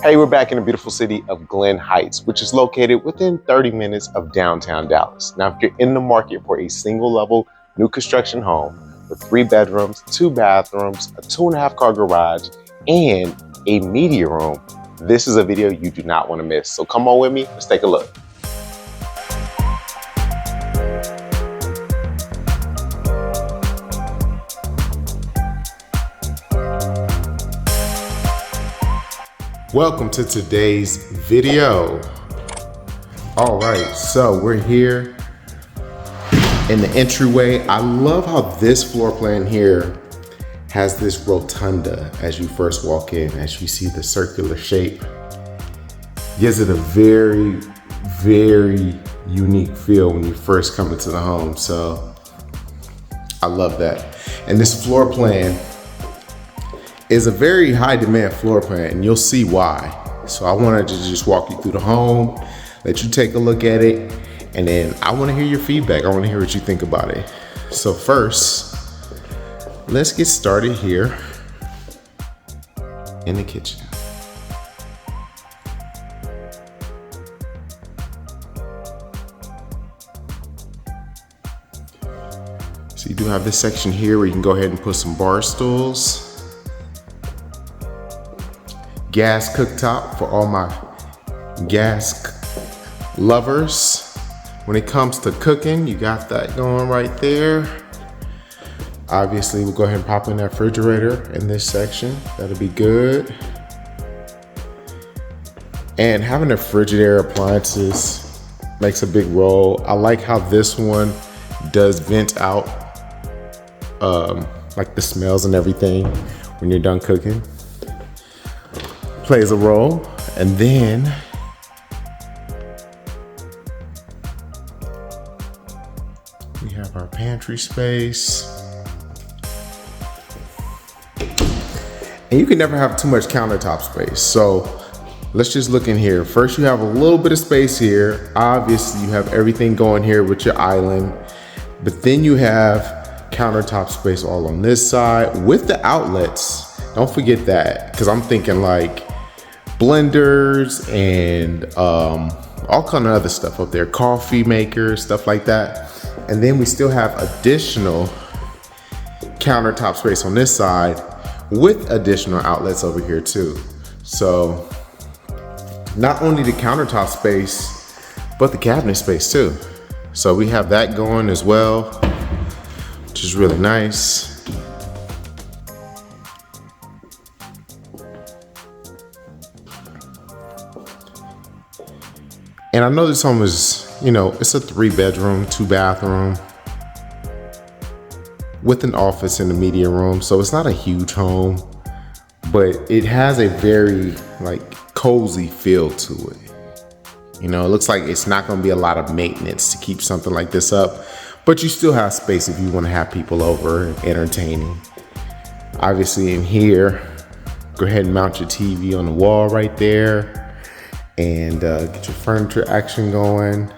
Hey, we're back in the beautiful city of Glen Heights, which is located within 30 minutes of downtown Dallas. Now, if you're in the market for a single level new construction home with 3 bedrooms, 2 bathrooms, a 2.5 car garage, and a media room, this is a video you do not want to miss. So come on with me, let's take a look. Welcome to today's video. All right, so we're here in the entryway. I love how this floor plan here has this rotunda as you first walk in. As you see the circular shape, gives it a very, very unique feel when you first come into the home. So I love that. And this floor plan is a very high demand floor plan, and you'll see why. So I wanted to just walk you through the home, let you take a look at it, and then I want to hear your feedback. I want to hear what you think about it. So first, let's get started here in the kitchen. So you do have this section here where you can go ahead and put some bar stools. Gas cooktop for all my gas lovers. When it comes to cooking, you got that going right there. Obviously, we'll go ahead and pop in that refrigerator in this section. That'll be good. And having the Frigidaire appliances makes a big role. I like how this one does vent out like the smells and everything when you're done cooking. Plays a role. And then we have our pantry space. And you can never have too much countertop space. So let's just look in here. First, you have a little bit of space here. Obviously, you have everything going here with your island, but then you have countertop space all on this side with the outlets. Don't forget that, because I'm thinking like blenders and all kind of other stuff up there, coffee makers, stuff like that. And then we still have additional countertop space on this side with additional outlets over here too. So not only the countertop space, but the cabinet space too. So we have that going as well, which is really nice. And I know this home is, it's a 3-bedroom, 2-bathroom with an office in the media room. So it's not a huge home, but it has a very cozy feel to it. It looks like it's not going to be a lot of maintenance to keep something like this up, but you still have space if you want to have people over and entertaining. Obviously in here, go ahead and mount your TV on the wall right there. And get your furniture action going.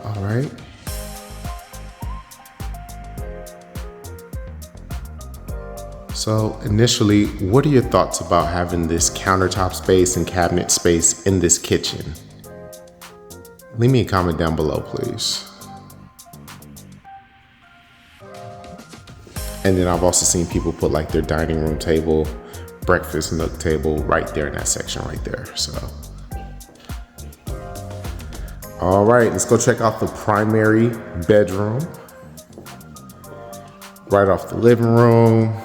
All right. So initially, what are your thoughts about having this countertop space and cabinet space in this kitchen? Leave me a comment down below, please. And then I've also seen people put their dining room table, breakfast nook table right there in that section right there. So, all right, let's go check out the primary bedroom. Right off the living room.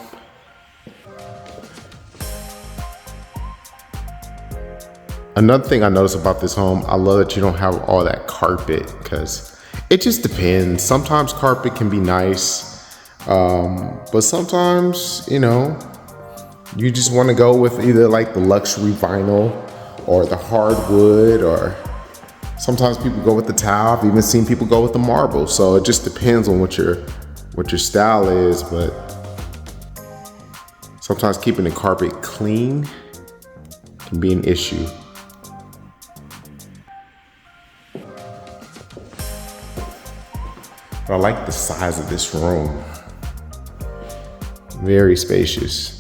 Another thing I noticed about this home, I love that you don't have all that carpet, because it just depends. Sometimes carpet can be nice. But sometimes, you just want to go with either the luxury vinyl or the hardwood, or sometimes people go with the tile. I've even seen people go with the marble. So it just depends on what your style is, but sometimes keeping the carpet clean can be an issue. But I like the size of this room. Very spacious.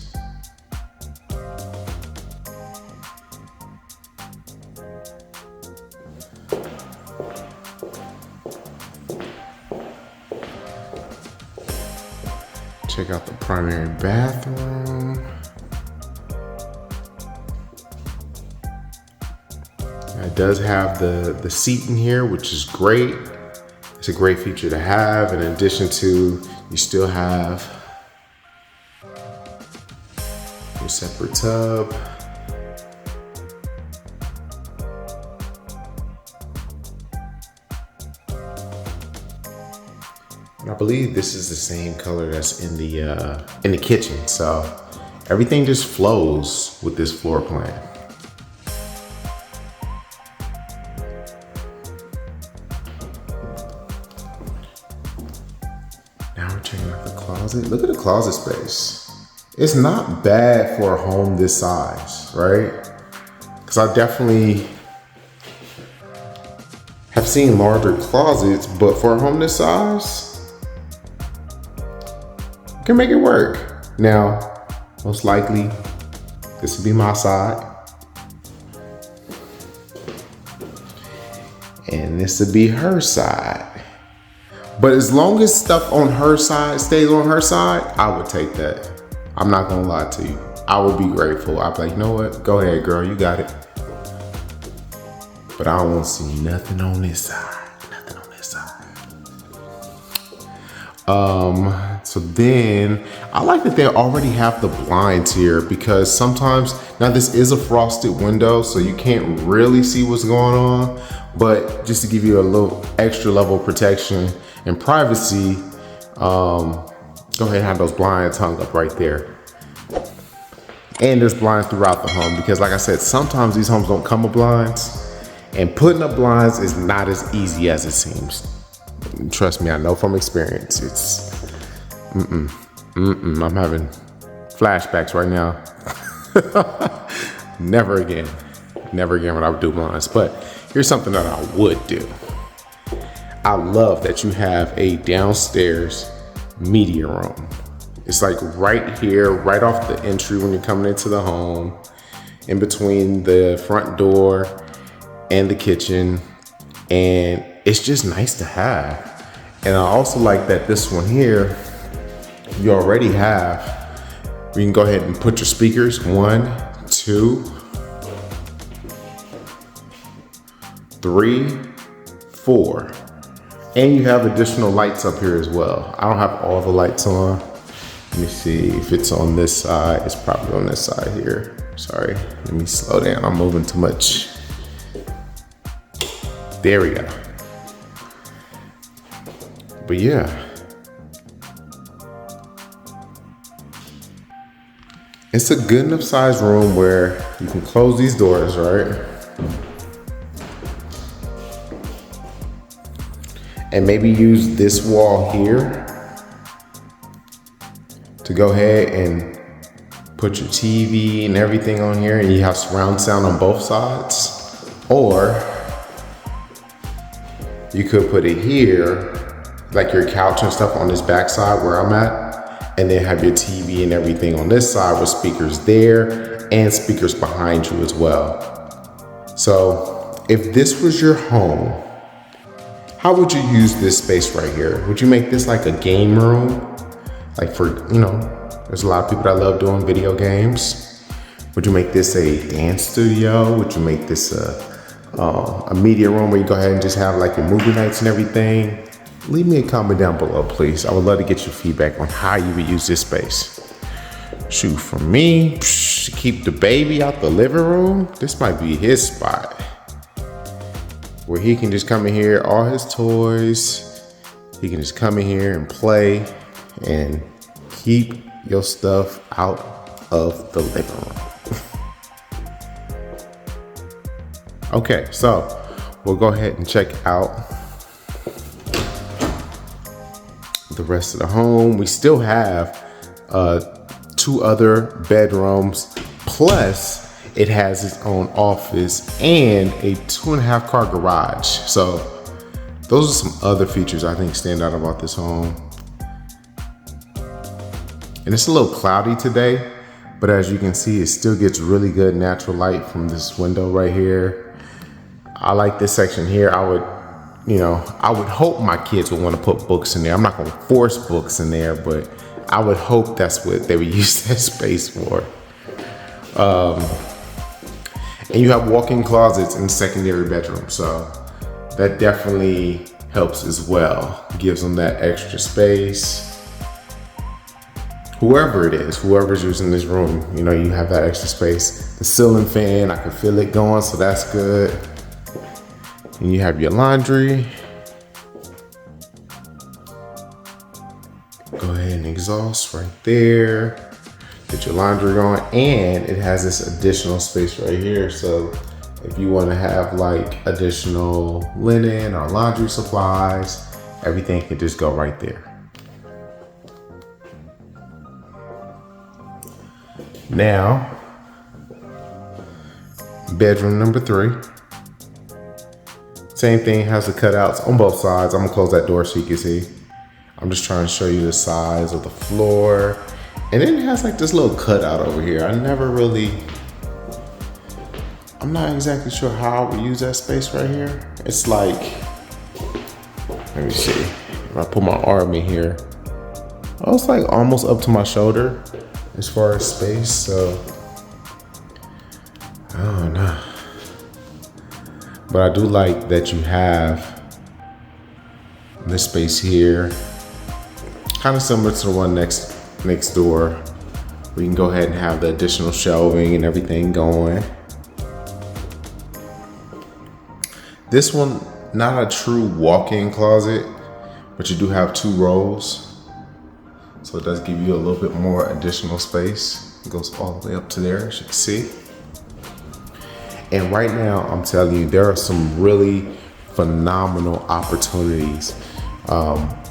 Check out the primary bathroom. It does have the seat in here, which is great. It's a great feature to have. In addition to, you still have your separate tub. And I believe this is the same color that's in the kitchen. So everything just flows with this floor plan. Now we're checking out the closet. Look at the closet space. It's not bad for a home this size, right? Because I definitely have seen larger closets, but for a home this size, can make it work. Now, most likely, this would be my side. And this would be her side. But as long as stuff on her side stays on her side, I would take that. I'm not gonna lie to you. I would be grateful. I'd be like, you know what? Go ahead, girl, you got it. But I don't want to see nothing on this side. Nothing on this side. So then I like that they already have the blinds here, because sometimes, now this is a frosted window, so you can't really see what's going on, but just to give you a little extra level of protection and privacy, go ahead and have those blinds hung up right there. And there's blinds throughout the home, because like I said, sometimes these homes don't come with blinds, and putting up blinds is not as easy as it seems. Trust me, I know from experience. It's, I'm having flashbacks right now. Never again would I do blinds. But here's something that I would do. I love that you have a downstairs media room. It's like right here, right off the entry when you're coming into the home, in between the front door and the kitchen. And it's just nice to have. And I also like that this one here, you already have, we can go ahead and put your speakers, 1, 2, 3, 4. And you have additional lights up here as well. I don't have all the lights on. Let me see if it's on this side. It's probably on this side here. Sorry, let me slow down. I'm moving too much. There we go. But yeah, it's a good enough size room where you can close these doors, right? And maybe use this wall here to go ahead and put your TV and everything on here, and you have surround sound on both sides. Or you could put it here, like your couch and stuff on this back side where I'm at, and then have your TV and everything on this side with speakers there and speakers behind you as well. So if this was your home, how would you use this space right here? Would you make this like a game room? Like for, there's a lot of people that love doing video games. Would you make this a dance studio? Would you make this a media room where you go ahead and just have like your movie nights and everything? Leave me a comment down below, please. I would love to get your feedback on how you would use this space. Shoot, for me, keep the baby out the living room, this might be his spot, where he can just come in here, all his toys, he can just come in here and play and keep your stuff out of the living room. Okay, so we'll go ahead and check out the rest of the home. We still have 2 other bedrooms, plus it has its own office and a 2.5 car garage. So those are some other features I think stand out about this home. And it's a little cloudy today, but as you can see, it still gets really good natural light from this window right here. I like this section here. I would hope my kids would want to put books in there. I'm not going to force books in there, but I would hope that's what they would use that space for. And you have walk-in closets in the secondary bedroom, so that definitely helps as well. Gives them that extra space. Whoever it is, whoever's using this room, you have that extra space. The ceiling fan, I can feel it going, so that's good. And you have your laundry. Go ahead and exhaust right there. Get your laundry going, and it has this additional space right here. So if you want to have like additional linen or laundry supplies, everything can just go right there. Now, bedroom number 3. Same thing, has the cutouts on both sides. I'm gonna close that door so you can see. I'm just trying to show you the size of the floor. And then it has like this little cutout over here. I'm not exactly sure how I would use that space right here. It's like, let me see. If I put my arm in here, oh, it's like almost up to my shoulder as far as space, so I don't know. But I do like that you have this space here, kind of similar to the one next door. We can go ahead and have the additional shelving and everything going. This one, not a true walk-in closet, but you do have 2 rows. So it does give you a little bit more additional space. It goes all the way up to there, as you can see. And right now, I'm telling you, there are some really phenomenal opportunities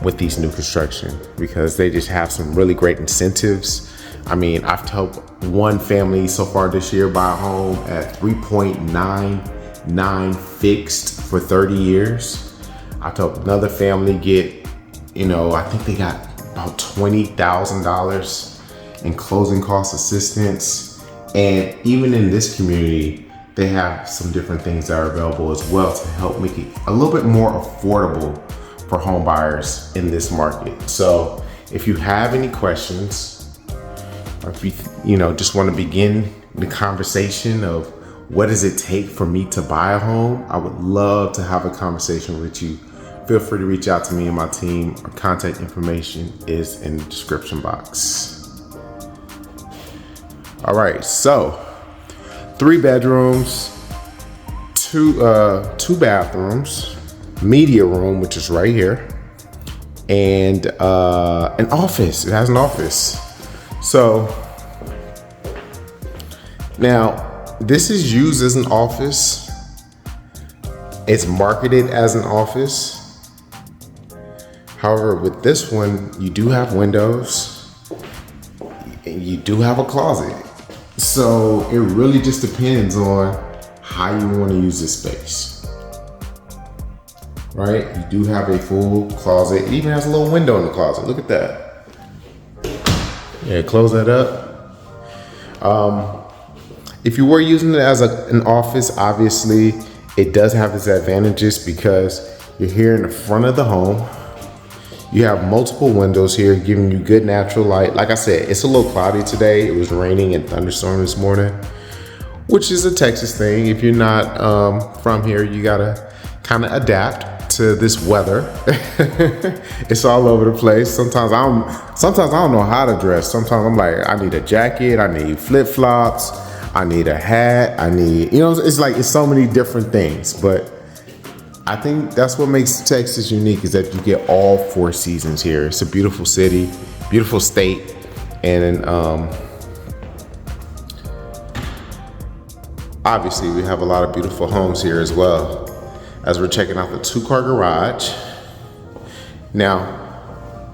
with these new construction, because they just have some really great incentives. I mean, I've helped one family so far this year buy a home at 3.99 fixed for 30 years. I've helped another family get, I think they got about $20,000 in closing cost assistance. And even in this community, they have some different things that are available as well to help make it a little bit more affordable for home buyers in this market. So if you have any questions, or if you just want to begin the conversation of what does it take for me to buy a home, I would love to have a conversation with you. Feel free to reach out to me and my team. Our contact information is in the description box. All right, so 3 bedrooms, 2 bathrooms, media room, which is right here, and an office. It has an office. So now this is used as an office. It's marketed as an office. However, with this one, you do have windows and you do have a closet. So it really just depends on how you want to use this space, right? You do have a full closet. It even has a little window in the closet. Look at that. Yeah, close that up. If you were using it as an office, obviously it does have its advantages because you're here in the front of the home. You have multiple windows here giving you good natural light. Like I said, it's a little cloudy today. It was raining and thunderstorm this morning, which is a Texas thing. If you're not from here, you gotta kind of adapt to this weather. It's all over the place. Sometimes I don't know how to dress. Sometimes I'm like, I need a jacket, I need flip-flops, I need a hat, I need, it's so many different things. But I think that's what makes Texas unique, is that you get all 4 seasons here. It's a beautiful city, beautiful state, and obviously we have a lot of beautiful homes here as well. As we're checking out the 2-car garage. Now,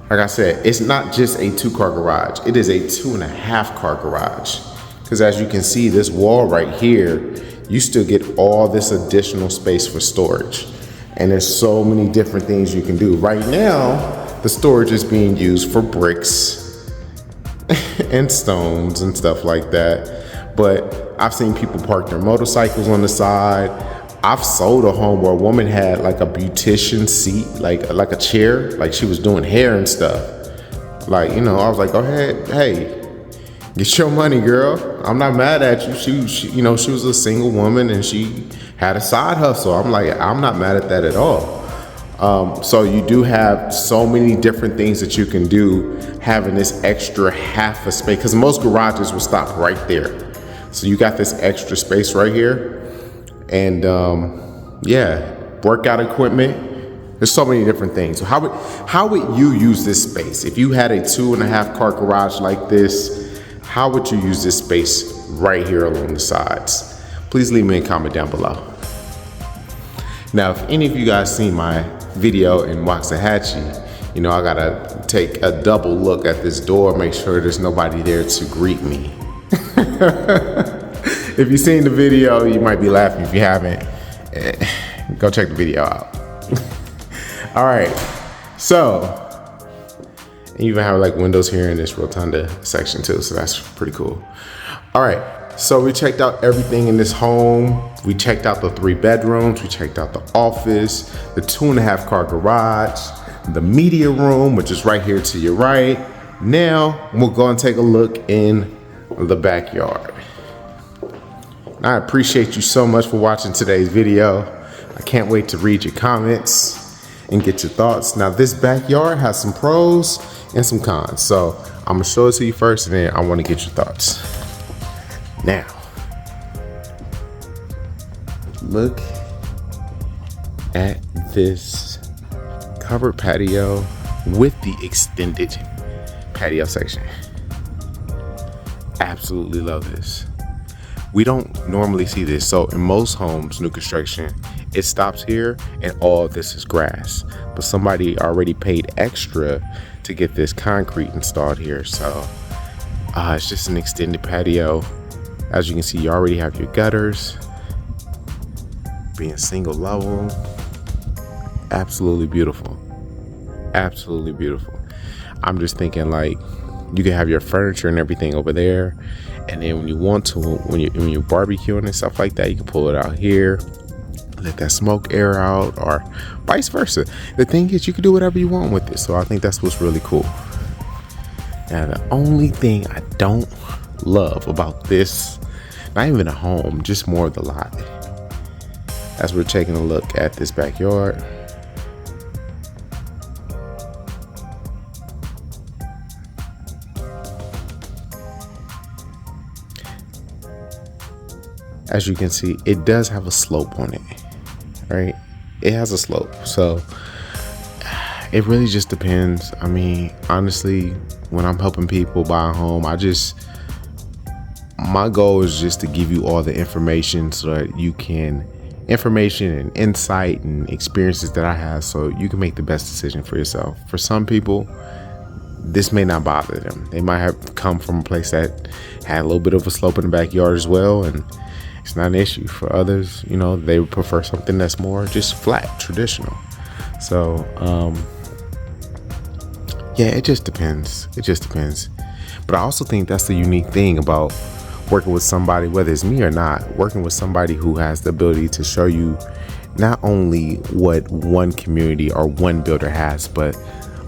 like I said, it's not just a 2-car garage. It is a 2.5-car garage. Because as you can see, this wall right here, you still get all this additional space for storage. And there's so many different things you can do. Right now, the storage is being used for bricks and stones and stuff like that. But I've seen people park their motorcycles on the side. I've sold a home where a woman had like a beautician seat, like a chair, like she was doing hair and stuff. Like, you know, I was like, go ahead, hey, get your money, girl. I'm not mad at you. You know, she was a single woman and she had a side hustle. I'm like, I'm not mad at that at all. So you do have so many different things that you can do having this extra half a space, because most garages will stop right there. So you got this extra space right here. And yeah, workout equipment. There's so many different things. So how would you use this space? If you had a 2.5 car garage like this, how would you use this space right here along the sides? Please leave me a comment down below. Now, if any of you guys seen my video in Waxahachie, you know I gotta take a double look at this door, make sure there's nobody there to greet me. If you've seen the video, you might be laughing. If you haven't, go check the video out. All right, so you even have like windows here in this rotunda section too, so that's pretty cool. All right, so we checked out everything in this home. We checked out the 3 bedrooms, we checked out the office, the 2.5 car garage, the media room, which is right here to your right. Now we'll go and take a look in the backyard. I appreciate you so much for watching today's video. I can't wait to read your comments and get your thoughts. Now this backyard has some pros and some cons. So I'm gonna show it to you first and then I wanna get your thoughts. Now, look at this covered patio with the extended patio section. Absolutely love this. We don't normally see this. So in most homes, new construction, it stops here and all this is grass. But somebody already paid extra to get this concrete installed here. So it's just an extended patio. As you can see, you already have your gutters being single level. Absolutely beautiful. Absolutely beautiful. I'm just thinking like you can have your furniture and everything over there. And then when you want to, when you're barbecuing and stuff like that, you can pull it out here, let that smoke air out, or vice versa. The thing is, you can do whatever you want with it. So I think that's what's really cool. Now, the only thing I don't love about this, not even a home, just more of the lot, as we're taking a look at this backyard. As you can see, it does have a slope on it, right? It has a slope. So it really just depends. I mean, honestly, when I'm helping people buy a home, my goal is just to give you all the information so that you can, information and insight and experiences that I have so you can make the best decision for yourself. For some people, this may not bother them. They might have come from a place that had a little bit of a slope in the backyard as well, and it's not an issue. For others, you know, they would prefer something that's more just flat, traditional. So, yeah, it just depends. It just depends. But I also think that's the unique thing about working with somebody, whether it's me or not, working with somebody who has the ability to show you not only what one community or one builder has, but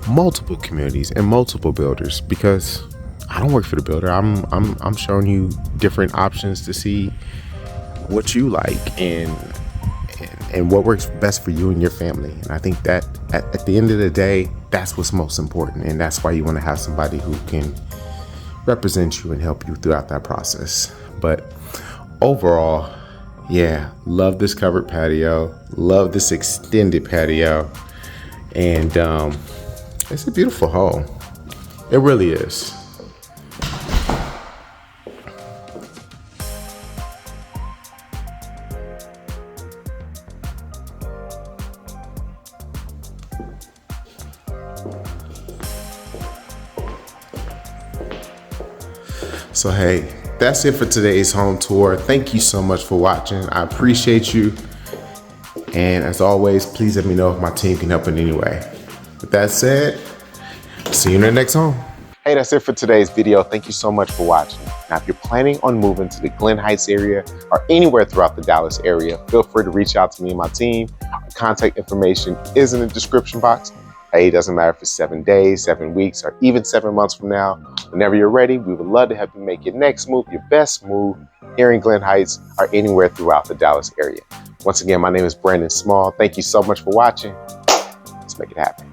multiple communities and multiple builders. Because I don't work for the builder. I'm showing you different options to see what you like and what works best for you and your family. And I think that at the end of the day, that's what's most important. And that's why you want to have somebody who can represent you and help you throughout that process. But overall, yeah, love this covered patio, love this extended patio, and it's a beautiful home. It really is. So hey, that's it for today's home tour. Thank you so much for watching. I appreciate you. And as always, please let me know if my team can help in any way. With that said, see you in the next home. Hey, that's it for today's video. Thank you so much for watching. Now, if you're planning on moving to the Glen Heights area or anywhere throughout the Dallas area, feel free to reach out to me and my team. Our contact information is in the description box. Hey, it doesn't matter if it's 7 days, 7 weeks, or even 7 months from now. Whenever you're ready, we would love to help you make your next move, your best move here in Glen Heights or anywhere throughout the Dallas area. Once again, my name is Brandon Small. Thank you so much for watching. Let's make it happen.